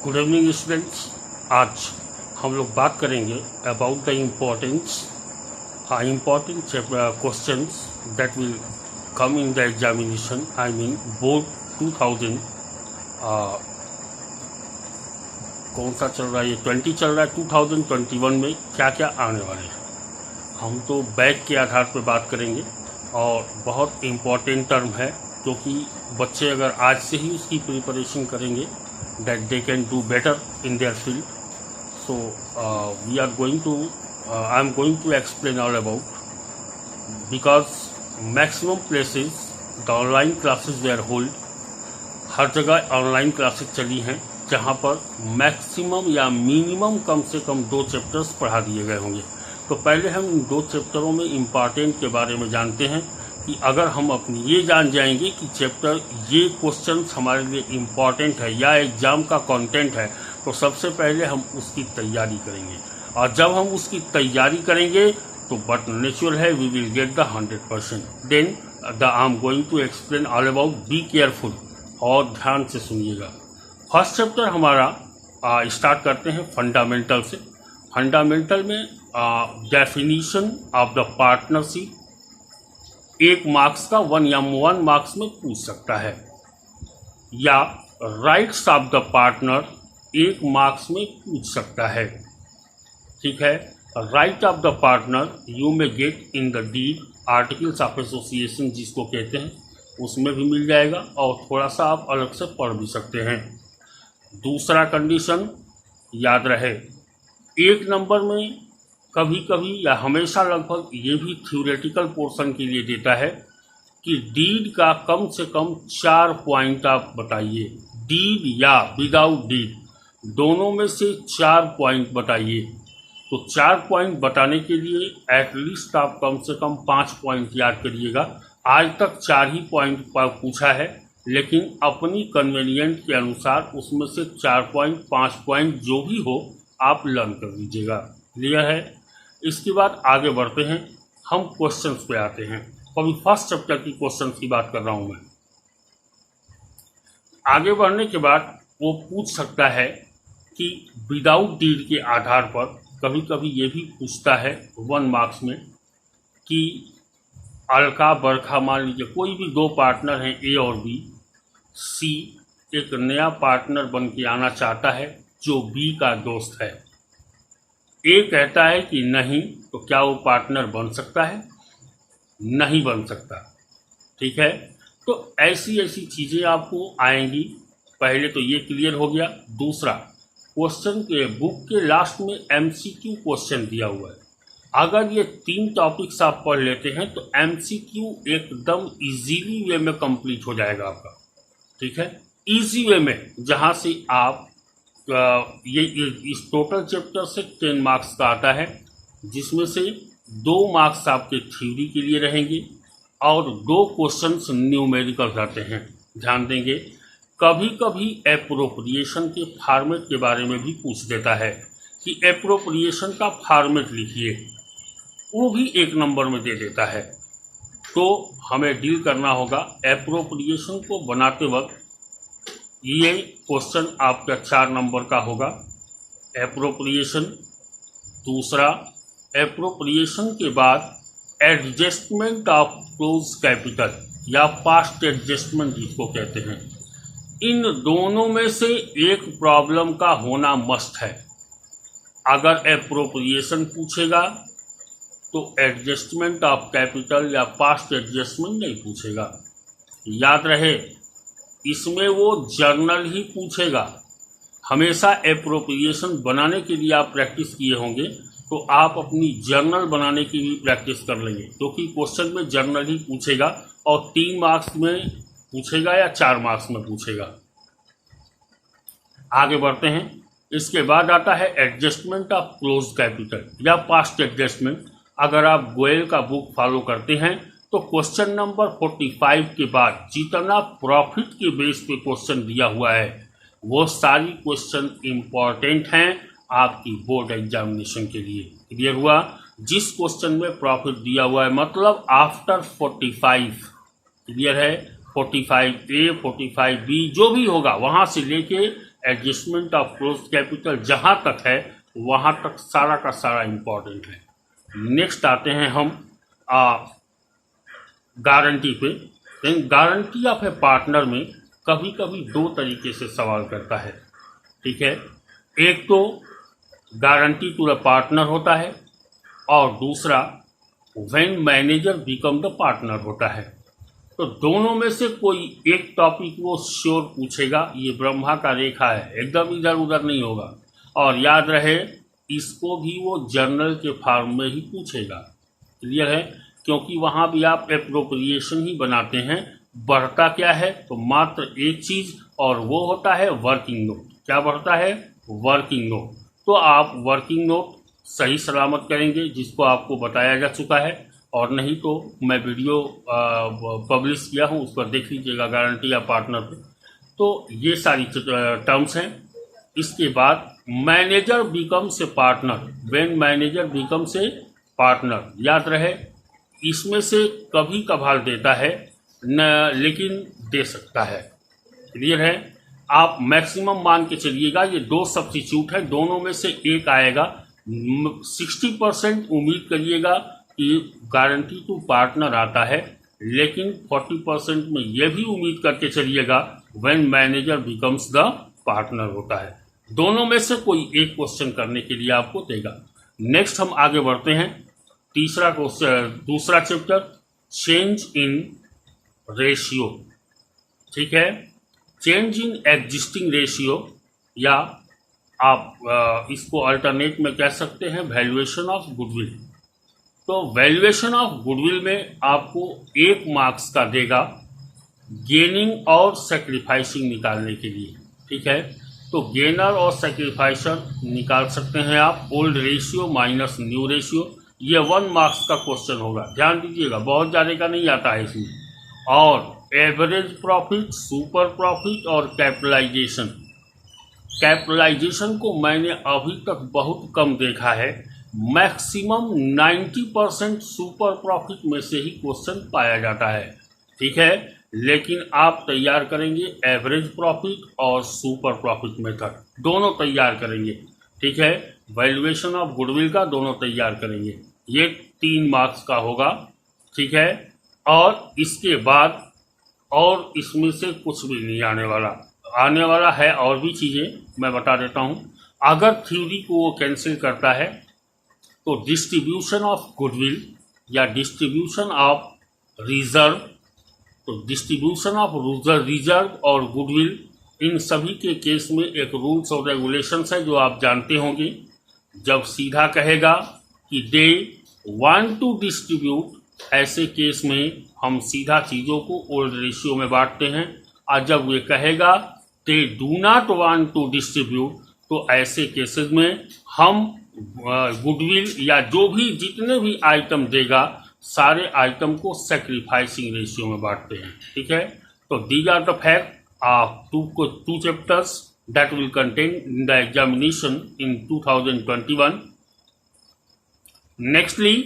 Good evening students. आज हम लोग बात करेंगे about the important questions that will come in the examination, I mean board 2000 कौन सा चल रहा है, ये 20 चल रहा है, 2021 में क्या क्या आने वाले हैं। हम तो बैक के आधार पर बात करेंगे और बहुत इम्पोर्टेंट टर्म है क्योंकि बच्चे अगर आज से ही उसकी प्रिपरेशन करेंगे that they can do better in their field. So I am going to explain all about, because maximum places the online classes were hold, हर जगह ऑनलाइन क्लासेस चली हैं जहां पर मैक्सिमम या मिनिमम कम से कम 2 चैप्टर्स पढ़ा दिए गए होंगे। तो पहले हम इन 2 चैप्टरों में इम्पॉर्टेंट के बारे में जानते हैं कि अगर हम अपनी ये जान जाएंगे कि चैप्टर ये क्वेश्चंस हमारे लिए इम्पॉर्टेंट है या एग्ज़ाम का कंटेंट है, तो सबसे पहले हम उसकी तैयारी करेंगे। और जब हम उसकी तैयारी करेंगे तो बट नेचुरल है we will get the 100%। Then I am going to explain all about, be careful और ध्यान से सुनिएगा। फर्स्ट चैप्टर हमारा स्टार्ट करते हैं फंडामेंटल से। फंडामेंटल में definition of the partnership 1 marks का 1 मार्क्स में पूछ सकता है, या rights of the partner 1 marks में पूछ सकता है। ठीक है, right of the partner you में get in the deed, articles of association जिसको कहते हैं, उसमें भी मिल जाएगा और थोड़ा सा आप अलग से पढ़ भी सकते हैं। दूसरा कंडीशन याद रहे, 1 नंबर में कभी कभी या हमेशा लगभग ये भी थ्योरेटिकल पोर्शन के लिए देता है कि डीड का कम से कम 4 पॉइंट आप बताइए। डीड या विदाउट डीड दोनों में से 4 पॉइंट बताइए। तो 4 पॉइंट बताने के लिए एटलीस्ट आप कम से कम 5 पॉइंट याद करिएगा। आज तक 4 ही पॉइंट पूछा है, लेकिन अपनी कन्वीनियंट के अनुसार उसमें से 4 पॉइंट 5 पॉइंट जो भी हो आप लर्न कर लीजिएगा। क्लियर है? इसके बाद आगे बढ़ते हैं, हम क्वेश्चंस पे आते हैं। अभी फर्स्ट चैप्टर की क्वेश्चंस की बात कर रहा हूं मैं। आगे बढ़ने के बाद वो पूछ सकता है कि विदाउट डीड के आधार पर कभी कभी ये भी पूछता है 1 मार्क्स में कि अलका बरखा, मान लीजिए कोई भी 2 पार्टनर हैं ए और बी, सी एक नया पार्टनर बन के आना चाहता है जो बी का दोस्त है। ए कहता है कि नहीं, तो क्या वो पार्टनर बन सकता है? नहीं बन सकता। ठीक है, तो ऐसी चीज़ें आपको आएंगी। पहले तो ये क्लियर हो गया। दूसरा, क्वेश्चन के बुक के लास्ट में एमसीक्यू क्वेश्चन दिया हुआ है। अगर ये 3 टॉपिक्स आप पढ़ लेते हैं तो एमसीक्यू एकदम इजीली वे में कंप्लीट हो जाएगा आपका। ठीक है, इजी वे में, जहाँ से आप ये इस टोटल चैप्टर से 10 मार्क्स का आता है, जिसमें से 2 मार्क्स आपके थ्योरी के लिए रहेंगे और 2 क्वेश्चंस न्यूमेरिकल आते हैं। ध्यान देंगे, कभी कभी एप्रोप्रिएशन के फॉर्मेट के बारे में भी पूछ देता है कि एप्रोप्रिएशन का फॉर्मेट लिखिए, वो भी 1 नंबर में दे देता है। तो हमें डील करना होगा एप्रोप्रिएशन को बनाते वक्त। ये क्वेश्चन आपका 4 नंबर का होगा, एप्रोप्रिएशन। दूसरा, एप्रोप्रिएशन के बाद एडजस्टमेंट ऑफ क्लोज कैपिटल या पास्ट एडजस्टमेंट जिसको कहते हैं, इन दोनों में से एक प्रॉब्लम का होना मस्ट है। अगर एप्रोप्रिएशन पूछेगा तो एडजस्टमेंट ऑफ कैपिटल या पास्ट एडजस्टमेंट नहीं पूछेगा। याद रहे, इसमें वो जर्नल ही पूछेगा। हमेशा एप्रोप्रिएशन बनाने के लिए आप प्रैक्टिस किए होंगे, तो आप अपनी जर्नल बनाने की भी प्रैक्टिस कर लेंगे, क्योंकि क्वेश्चन में जर्नल ही पूछेगा और 3 मार्क्स में पूछेगा या 4 मार्क्स में पूछेगा। आगे बढ़ते हैं। इसके बाद आता है एडजस्टमेंट ऑफ क्लोज कैपिटल या पास्ट एडजस्टमेंट। अगर आप गोयल का बुक फॉलो करते हैं तो क्वेश्चन नंबर 45 के बाद जितना प्रॉफिट के बेस पे क्वेश्चन दिया हुआ है, वो सारी क्वेश्चन इंपॉर्टेंट हैं आपकी बोर्ड एग्जामिनेशन के लिए। क्लियर हुआ? जिस क्वेश्चन में प्रॉफिट दिया हुआ है, मतलब आफ्टर 45, क्लियर है, 45A 45B जो भी होगा वहाँ से लेके एडजस्टमेंट ऑफ क्लोज कैपिटल जहाँ तक है वहाँ तक सारा का सारा इम्पॉर्टेंट है। नेक्स्ट आते हैं हम गारंटी पे। गारंटी ऑफ ए पार्टनर में कभी कभी दो तरीके से सवाल करता है, ठीक है। एक तो गारंटी टू द पार्टनर होता है और दूसरा when manager become the partner होता है। तो दोनों में से कोई एक टॉपिक वो श्योर पूछेगा, ये ब्रह्मा का रेखा है, एकदम इधर उधर नहीं होगा। और याद रहे इसको भी वो जर्नल के फॉर्म में ही पूछेगा, क्लियर है, क्योंकि वहाँ भी आप एप्रोप्रिएशन ही बनाते हैं। बढ़ता क्या है तो मात्र एक चीज़, और वो होता है वर्किंग नोट। क्या बढ़ता है? Working note. तो आप वर्किंग नोट सही सलामत करेंगे, जिसको आपको बताया जा चुका है, और नहीं तो मैं वीडियो पब्लिश किया हूँ, उस पर देख लीजिएगा गारंटी या पार्टनर पे। तो ये सारी टर्म्स हैं। इसके बाद manager becomes a partner, when manager becomes a partner, याद रहे इसमें से कभी कभार देता है न, लेकिन दे सकता है, क्लियर है। आप मैक्सिमम मान के चलिएगा, ये दो सब्स्टिट्यूट है, दोनों में से एक आएगा। 60% उम्मीद करिएगा कि गारंटी टू पार्टनर आता है, लेकिन 40% में ये भी उम्मीद करके चलिएगा when manager becomes the partner होता है। दोनों में से कोई एक क्वेश्चन करने के लिए आपको देगा। नेक्स्ट हम आगे बढ़ते हैं। तीसरा क्वेश्चन, दूसरा चैप्टर, चेंज इन रेशियो, ठीक है। चेंज इन एग्जिस्टिंग रेशियो, या आप इसको अल्टरनेट में कह सकते हैं वैल्यूएशन ऑफ गुडविल। तो वैल्यूएशन ऑफ गुडविल में आपको 1 मार्क्स का देगा गेनिंग और सेक्रीफाइसिंग निकालने के लिए, ठीक है। तो गेनर और सेक्रीफाइसर निकाल सकते हैं आप, old ratio minus new ratio. ये 1 मार्क्स का क्वेश्चन होगा, ध्यान दीजिएगा, बहुत ज़्यादा का नहीं आता है इसमें। और एवरेज प्रॉफिट, सुपर प्रॉफिट और कैपिटलाइजेशन। कैपिटलाइजेशन को मैंने अभी तक बहुत कम देखा है, मैक्सिमम 90% सुपर प्रॉफिट में से ही क्वेश्चन पाया जाता है, ठीक है। लेकिन आप तैयार करेंगे एवरेज प्रॉफिट और सुपर प्रॉफिट मेथड, दोनों तैयार करेंगे, ठीक है। वैल्यूएशन ऑफ गुडविल का दोनों तैयार करेंगे, ये 3 मार्क्स का होगा, ठीक है। और इसके बाद और इसमें से कुछ भी नहीं आने वाला है, और भी चीज़ें मैं बता देता हूँ। अगर थ्योरी को वो कैंसिल करता है तो डिस्ट्रीब्यूशन ऑफ गुडविल या डिस्ट्रीब्यूशन ऑफ रिजर्व, तो डिस्ट्रीब्यूशन ऑफ रिजर्व और गुडविल, इन सभी के केस में एक रूल्स और रेगुलेशंस है जो आप जानते होंगे। जब सीधा कहेगा कि दे वांट टू डिस्ट्रीब्यूट, ऐसे केस में हम सीधा चीज़ों को ओल्ड रेशियो में बांटते हैं। और जब ये कहेगा they do not want to distribute, तो ऐसे केसेस में हम गुडविल या जो भी जितने भी आइटम देगा सारे आइटम को सेक्रीफाइसिंग रेशियो में बांटते हैं, ठीक है। तो these are the fact of two chapters that will contain in the examination in 2021. Nextly,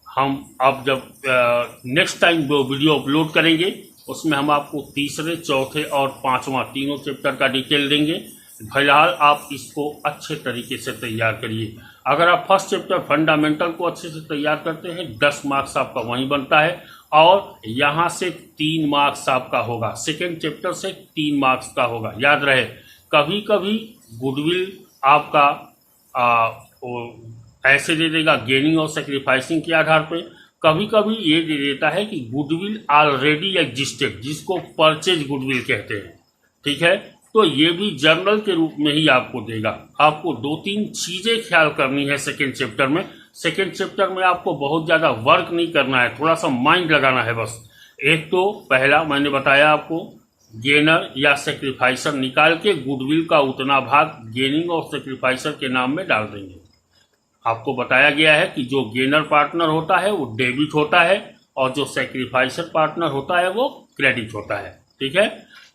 हम अब जब नेक्स्ट टाइम वो वीडियो अपलोड करेंगे उसमें हम आपको तीसरे, चौथे और 5वां तीनों चैप्टर का डिटेल देंगे। फिलहाल आप इसको अच्छे तरीके से तैयार करिए। अगर आप फर्स्ट चैप्टर फंडामेंटल को अच्छे से तैयार करते हैं 10 मार्क्स आपका वहीं बनता है, और यहाँ से 3 मार्क्स आपका होगा, सेकेंड चैप्टर से 3 मार्क्स का होगा। याद रहे कभी कभी गुडविल आपका ऐसे दे देगा गेनिंग और सेक्रीफाइसिंग के आधार पे, कभी कभी ये दे देता है कि गुडविल ऑलरेडी एग्जिस्टेड, जिसको परचेज गुडविल कहते हैं, ठीक है। तो ये भी जर्नल के रूप में ही आपको देगा। आपको 2-3 चीजें ख्याल करनी है सेकेंड चैप्टर में। सेकेंड चैप्टर में आपको बहुत ज़्यादा वर्क नहीं करना है, थोड़ा सा माइंड लगाना है बस। एक तो पहला मैंने बताया आपको, गेनर या सेक्रीफाइसर निकाल के गुडविल का उतना भाग गेनिंग और सेक्रीफाइसर के नाम में डाल देंगे। आपको बताया गया है कि जो गेनर पार्टनर होता है वो डेबिट होता है और जो सेक्रीफाइसर पार्टनर होता है वो क्रेडिट होता है, ठीक है।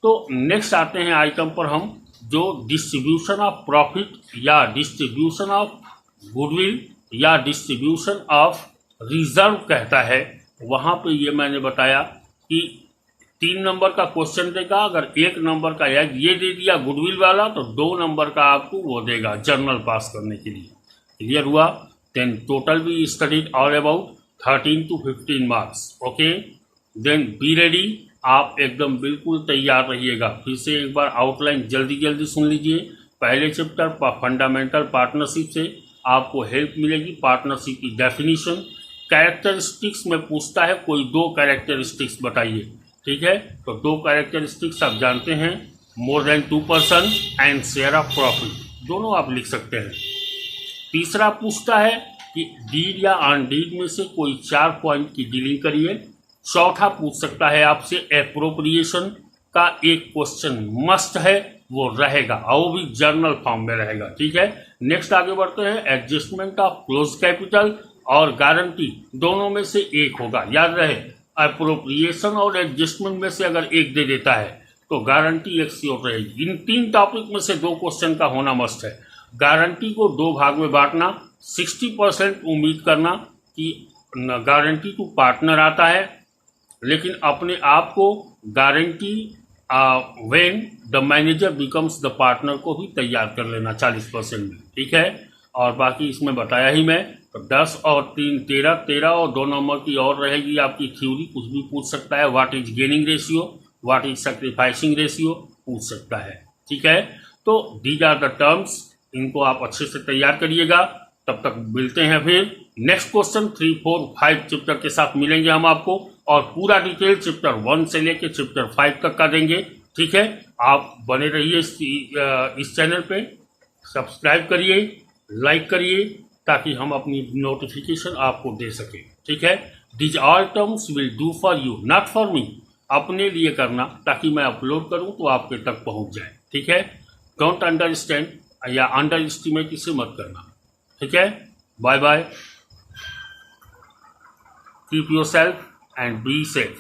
तो नेक्स्ट आते हैं आइटम पर हम, जो डिस्ट्रीब्यूशन ऑफ प्रॉफिट या डिस्ट्रीब्यूशन ऑफ गुडविल या डिस्ट्रीब्यूशन ऑफ रिजर्व कहता है। वहाँ पे ये मैंने बताया कि 3 नंबर का क्वेश्चन देगा, अगर 1 नंबर का एग ये दे दिया गुडविल वाला तो 2 नंबर का आपको वो देगा जर्नल पास करने के लिए। क्लियर हुआ? देन टोटल भी studied all about 13 to 15 marks. Okay, then be ready, आप एकदम बिल्कुल तैयार रहिएगा। फिर से एक बार आउटलाइन जल्दी जल्दी सुन लीजिए। पहले चैप्टर फंडामेंटल पार्टनरशिप से आपको हेल्प मिलेगी। पार्टनरशिप की डेफिनेशन, कैरेक्टरिस्टिक्स में पूछता है कोई 2 कैरेक्टरिस्टिक्स बताइए। ठीक है, तो 2 कैरेक्टरिस्टिक्स आप जानते हैं, more than 2 person and share of profit, दोनों आप लिख सकते हैं। तीसरा पूछता है कि डीड या अनडीड में से कोई 4 पॉइंट की डीलिंग करिए। चौथा पूछ सकता है आपसे एप्रोप्रिएशन का एक क्वेश्चन मस्ट है, वो रहेगा और वो भी जर्नल फॉर्म में रहेगा। ठीक है, नेक्स्ट आगे बढ़ते हैं। एडजस्टमेंट ऑफ क्लोज कैपिटल और गारंटी दोनों में से एक होगा, याद रहे। एप्रोप्रिएशन और एडजस्टमेंट में से अगर एक दे देता है तो गारंटी एक श्योर रहेगी। इन 3 टॉपिक में से 2 क्वेश्चन का होना मस्ट है। गारंटी को 2 भाग में बांटना, 60% उम्मीद करना कि गारंटी टू पार्टनर आता है, लेकिन अपने आप को guarantee when the manager becomes the partner को भी तैयार कर लेना 40% में। ठीक है, और बाकी इसमें बताया ही मैं। तो 10 और 3 13 और 2 नंबर की और रहेगी आपकी थ्योरी, कुछ भी पूछ सकता है। What is gaining ratio, what is sacrificing ratio पूछ सकता है। ठीक है, तो दीज आर द टर्म्स, इनको आप अच्छे से तैयार करिएगा। तब तक मिलते हैं फिर नेक्स्ट क्वेश्चन 3, 4, 5 चैप्टर के साथ मिलेंगे हम आपको, और पूरा डिटेल चैप्टर 1 से लेके चैप्टर 5 तक का देंगे। ठीक है, आप बने रहिए इस चैनल पे, सब्सक्राइब करिए, लाइक करिए, ताकि हम अपनी नोटिफिकेशन आपको दे सकें। ठीक है, these all terms will do for you not for me, अपने लिए करना ताकि मैं अपलोड करूं तो आपके तक पहुंच जाए। ठीक है, डोंट अंडरस्टैंड या अंडर एस्टिमेट इसे मत करना। ठीक है, bye bye, keep yourself and be safe.